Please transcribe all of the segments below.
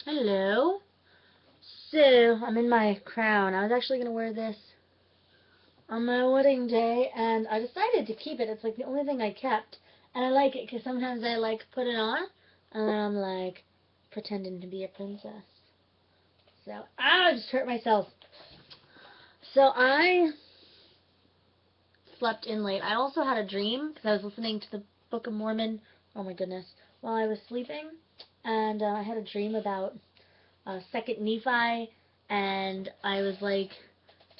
Hello. So, I'm in my crown. I was actually going to wear this on my wedding day, and I decided to keep it. It's like the only thing I kept. And I like it because sometimes I like put it on, and then I'm like pretending to be a princess. So, I just hurt myself. So, I slept in late. I also had a dream because I was listening to the Book of Mormon, oh my goodness, while I was sleeping. And I had a dream about Second Nephi, and I was like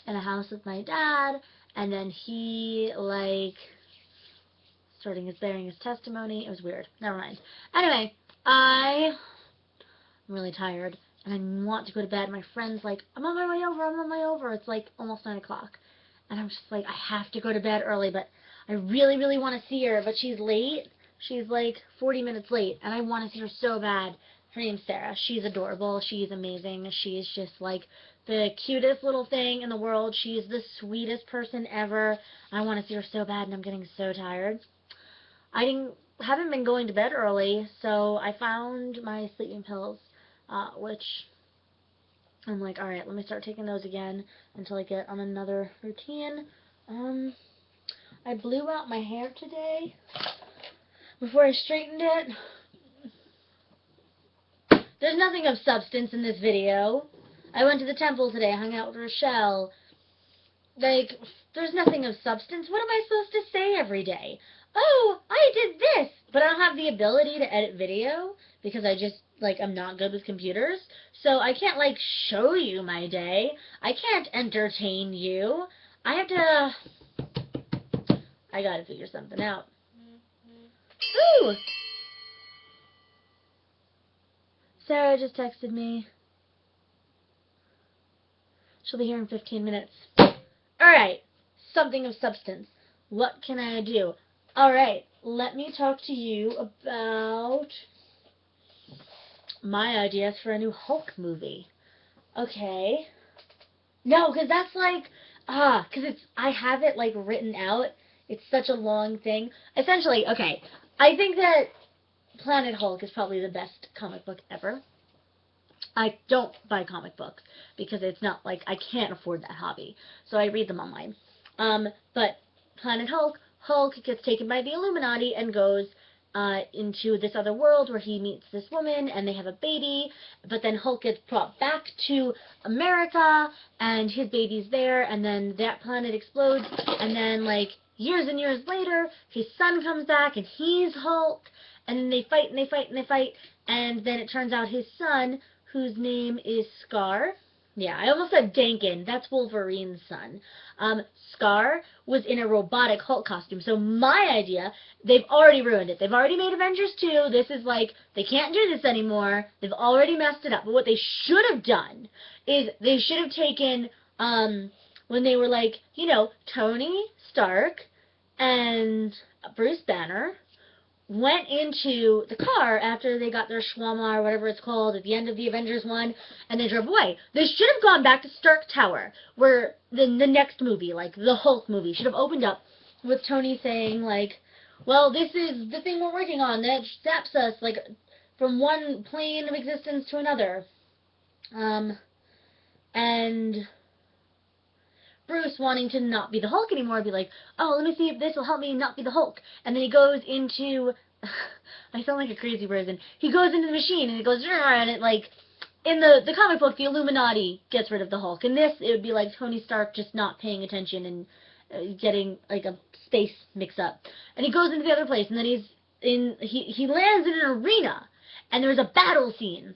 in a house with my dad, and then he like bearing his testimony. It was weird. Never mind. Anyway, I'm really tired, and I want to go to bed. My friend's like, I'm on my way over. I'm on my way over. It's like almost 9 o'clock, and I'm just like, I have to go to bed early, but I really, really want to see her, but she's late. She's like 40 minutes late, and I want to see her so bad. Her name's Sarah. She's adorable. She's amazing. She's just like the cutest little thing in the world. She's the sweetest person ever. I want to see her so bad, and I'm getting so tired. Haven't been going to bed early, so I found my sleeping pills, which I'm like, all right, let me start taking those again until I get on another routine. I blew out my hair today before I straightened it. There's nothing of substance in this video. I went to the temple today, hung out with Rochelle. Like, there's nothing of substance. What am I supposed to say every day? Oh, I did this! But I don't have the ability to edit video because I just, like, I'm not good with computers. So I can't, like, show you my day. I can't entertain you. I gotta figure something out. Ooh! Sarah just texted me. She'll be here in 15 minutes. Alright, something of substance. What can I do? Alright, let me talk to you about my ideas for a new Hulk movie. Okay. No, because that's like, because I have it like written out. It's such a long thing. Essentially, okay, I think that Planet Hulk is probably the best comic book ever. I don't buy comic books because it's not like I can't afford that hobby, so I read them online. But Planet Hulk gets taken by the Illuminati and goes into this other world where he meets this woman and they have a baby, but then Hulk gets brought back to America and his baby's there, and then that planet explodes, and then like years and years later his son comes back and he's Hulk, and then they fight and they fight and they fight, and then it turns out his son, whose name is Scar. Yeah, I almost said Dankin. That's Wolverine's son. Scar was in a robotic Hulk costume. So my idea, they've already ruined it. They've already made Avengers 2. This is like, they can't do this anymore. They've already messed it up. But what they should have done is they should have taken, when they were like, you know, Tony Stark and Bruce Banner went into the car after they got their shawarma or whatever it's called at the end of the Avengers 1, and they drove away. They should have gone back to Stark Tower, where the next movie, like the Hulk movie, should have opened up with Tony saying, like, well, this is the thing we're working on that zaps us, like, from one plane of existence to another. And Bruce wanting to not be the Hulk anymore, be like, oh, let me see if this will help me not be the Hulk. And then he goes into, I sound like a crazy person, he goes into the machine and it goes, and it like, in the comic book, the Illuminati gets rid of the Hulk. In this, it would be like Tony Stark just not paying attention and getting like a space mix-up. And he goes into the other place, and then he lands in an arena, and there's a battle scene.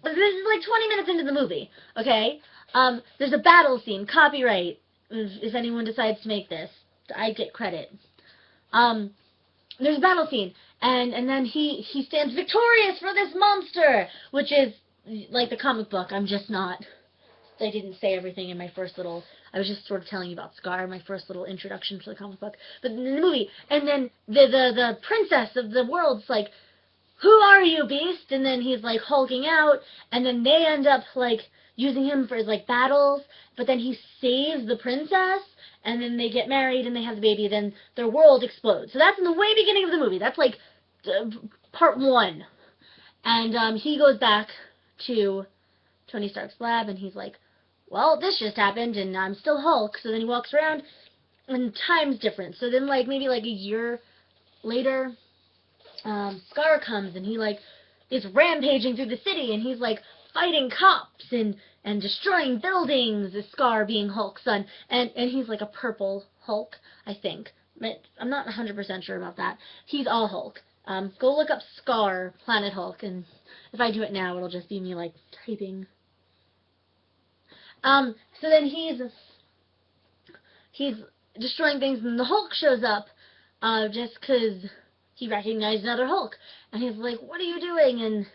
This is like 20 minutes into the movie, okay? There's a battle scene, copyright, if anyone decides to make this. I get credit. There's a battle scene, and then he stands victorious for this monster, which is like the comic book. I'm just not, I didn't say everything in my first little, I was just sort of telling you about Scar, my first little introduction to the comic book. But in the movie, and then the princess of the world's like, who are you, beast? And then he's like hulking out, and then they end up like using him for his like battles, but then he saves the princess, and then they get married and they have the baby, then their world explodes. So that's in the way beginning of the movie. That's like part 1. And he goes back to Tony Stark's lab, and he's like, well, this just happened, and I'm still Hulk. So then he walks around, and time's different. So then, like, maybe, like, a year later, Scar comes, and he, like, is rampaging through the city, and he's, like, fighting cops and destroying buildings, is Scar being Hulk's son. And he's, like, a purple Hulk, I think. But I'm not 100% sure about that. He's all Hulk. Go look up Scar, Planet Hulk, and if I do it now, it'll just be me, like, typing. So then he's destroying things, and the Hulk shows up, just 'cause he recognized another Hulk, and he's like, what are you doing?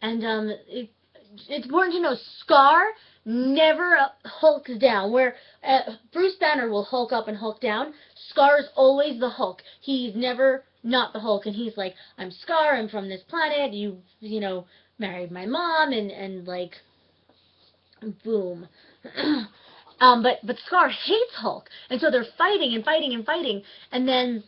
It's important to know, Scar never hulks down, where Bruce Banner will hulk up and hulk down. Scar's always the Hulk. He's never not the Hulk, and he's like, I'm Scar, I'm from this planet, you know, married my mom, and like, boom. But Scar hates Hulk, and so they're fighting and fighting and fighting, and then,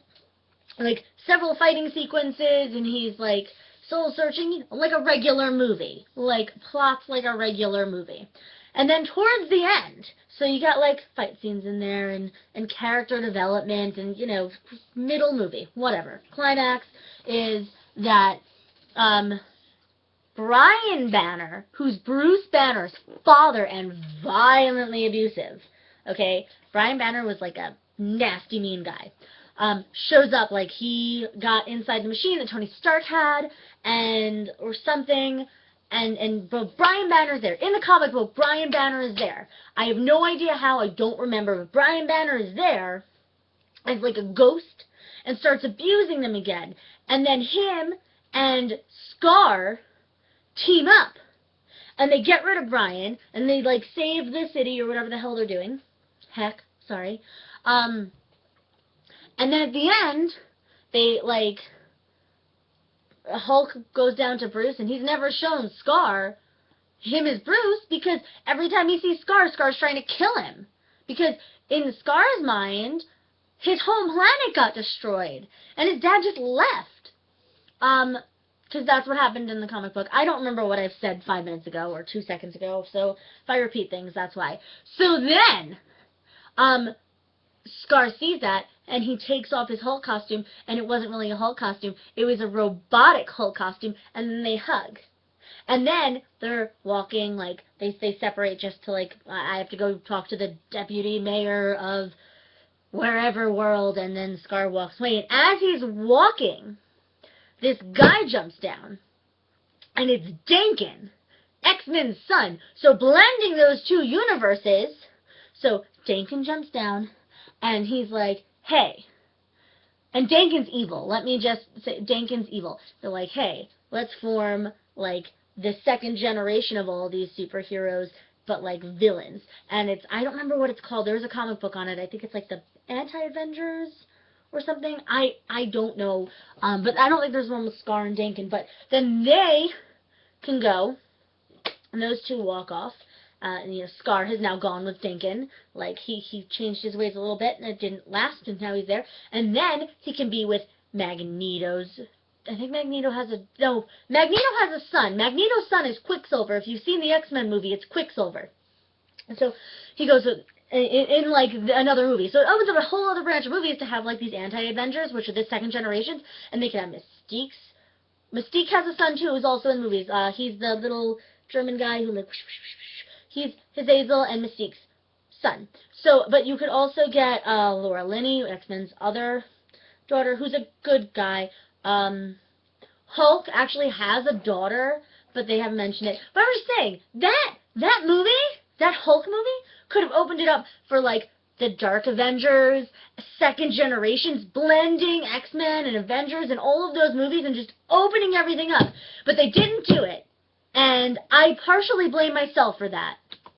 like, several fighting sequences, and he's, like, soul-searching, like a regular movie. Like, plots like a regular movie. And then towards the end, so you got, like, fight scenes in there, and character development, and, you know, middle movie, whatever. Climax is that, Brian Banner, who's Bruce Banner's father and violently abusive, okay? Brian Banner was like a nasty, mean guy. Shows up, like he got inside the machine that Tony Stark had, or something, but Brian Banner's there. In the comic book, Brian Banner is there. I have no idea how, I don't remember, but Brian Banner is there as like a ghost and starts abusing them again. And then him and Scar team up, and they get rid of Brian, and they, like, save the city, or whatever the hell they're doing. Heck, sorry. And then at the end, they, like, Hulk goes down to Bruce, and he's never shown Scar him as Bruce, because every time he sees Scar, Scar's trying to kill him. Because in Scar's mind, his home planet got destroyed, and his dad just left. Because that's what happened in the comic book. I don't remember what I've said 5 minutes ago or 2 seconds ago, so if I repeat things, that's why. So then, Scar sees that, and he takes off his Hulk costume, and it wasn't really a Hulk costume, it was a robotic Hulk costume, and then they hug. And then they're walking, like, they separate just to, like, I have to go talk to the deputy mayor of wherever world, and then Scar walks away, and as he's walking, this guy jumps down, and it's Dakin, X-Men's son. So blending those two universes, so Dakin jumps down, and he's like, hey, and Dakin's evil. Let me just say, Dakin's evil. They're like, hey, let's form, like, the second generation of all these superheroes, but, like, villains. And it's, I don't remember what it's called. There's a comic book on it. I think it's, like, the Anti-Avengers or something. I don't know, but I don't think there's one with Scar and Dakin, but then they can go, and those two walk off, and, you know, Scar has now gone with Dakin, like, he changed his ways a little bit, and it didn't last, and now he's there, and then he can be with Magneto's, I think Magneto has a son. Magneto's son is Quicksilver. If you've seen the X-Men movie, it's Quicksilver. And so he goes with, in like another movie. So it opens up a whole other branch of movies to have like these anti-Avengers, which are the second generations, and they can have Mystique's. Mystique has a son too, who's also in movies. He's the little German guy who like, he's Hazazel and Mystique's son. So, but you could also get Laura Linney, X-Men's other daughter, who's a good guy. Hulk actually has a daughter, but they haven't mentioned it. But I'm just saying, that movie, that Hulk movie, could have opened it up for, like, the Dark Avengers, second generations, blending X-Men and Avengers and all of those movies and just opening everything up. But they didn't do it. And I partially blame myself for that.